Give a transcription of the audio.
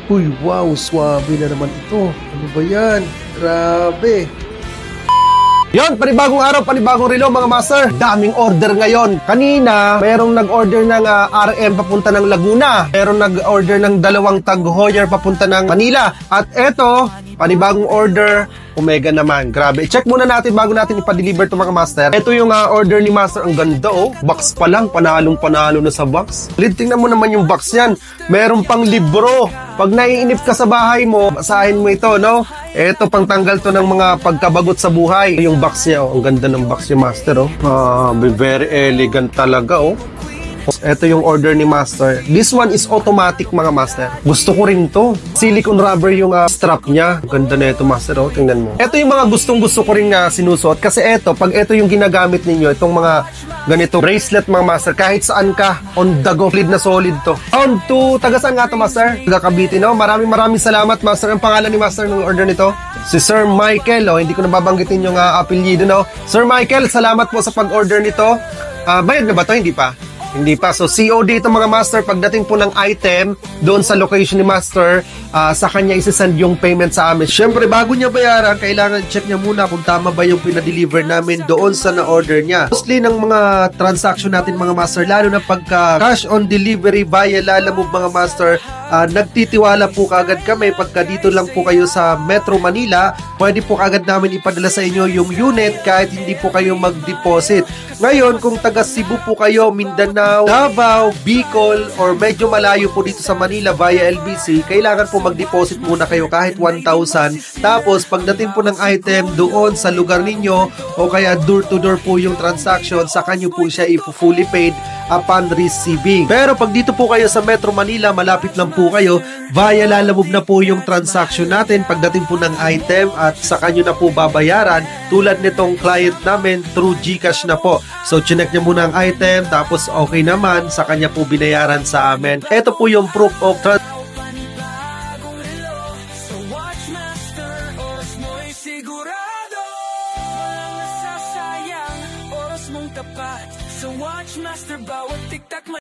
Uy, wow, swabe na naman ito. Ano ba yan? Grabe. Yon, panibagong araw, panibagong relo mga master. Daming order ngayon. Kanina, mayroong nag-order ng RM papunta ng Laguna. Mayroong nag-order ng 2 Tag Heuer papunta ng Manila. At eto, panibagong order, Omega naman. Grabe. I-check muna natin bago natin ipa-deliver to mga master. Ito yung order ni master. Ang ganda oh. Box pa lang. Panalong-panalo na sa box. Tingnan mo naman yung box yan. Meron pang libro. Pag naiinip ka sa bahay mo, basahin mo ito, no? Ito, pang tanggal to ng mga pagkabagot sa buhay. Yung box niya, oh. Ang ganda ng box ni master, oh. Very elegant talaga, oh. Ito yung order ni master. This one is automatic mga master. Gusto ko rin to. Silicone rubber yung strap niya. Ganda na ito master, oh. Tingnan mo. Ito yung mga gustong-gusto ko rin sinusuot. Kasi ito, pag ito yung ginagamit ninyo, itong mga ganito bracelet mga master, kahit saan ka, on the go, solid na solid to. On to, taga saan nga to master? Taga Cavite, no? Maraming salamat master. Ang pangalan ni master ng order nito? Si Sir Michael, oh. Hindi ko na babanggitin yung apelyido, no? Sir Michael, salamat po sa pag-order nito. Bayad na ba to? Hindi pa. Hindi pa. So, COD ito mga master. Pagdating po ng item, doon sa location ni master, sa kanya isasend yung payment sa amin. Siyempre, bago niya bayaran, kailangan check niya muna kung tama ba yung pinadeliver namin doon sa na-order niya. Mostly ng mga transaction natin mga master, lalo na pagka cash on delivery via Lalamove mga master, nagtitiwala po kagad kami pagka dito lang po kayo sa Metro Manila, pwede po kagad namin ipadala sa inyo yung unit kahit hindi po kayo mag-deposit. Ngayon, kung taga Cebu po kayo, Mindanao, Davao, Bicol, or medyo malayo po dito sa Manila via LBC, kailangan po mag-deposit muna kayo kahit 1,000. Tapos, pagdating po ng item doon sa lugar ninyo, o kaya door-to-door po yung transaction, saka nyo po siya i-fully paid upon receiving. Pero pag dito po kayo sa Metro Manila, malapit lang po kayo, via Lalamove na po yung transaction natin pagdating po ng item at saka nyo na po babayaran tulad nitong client namin through GCash na po. So, chinek niya muna ang item, tapos okay naman, sa kanya po binayaran sa amin. Ito po yung proof of Sa Watchmaster bawat tiktak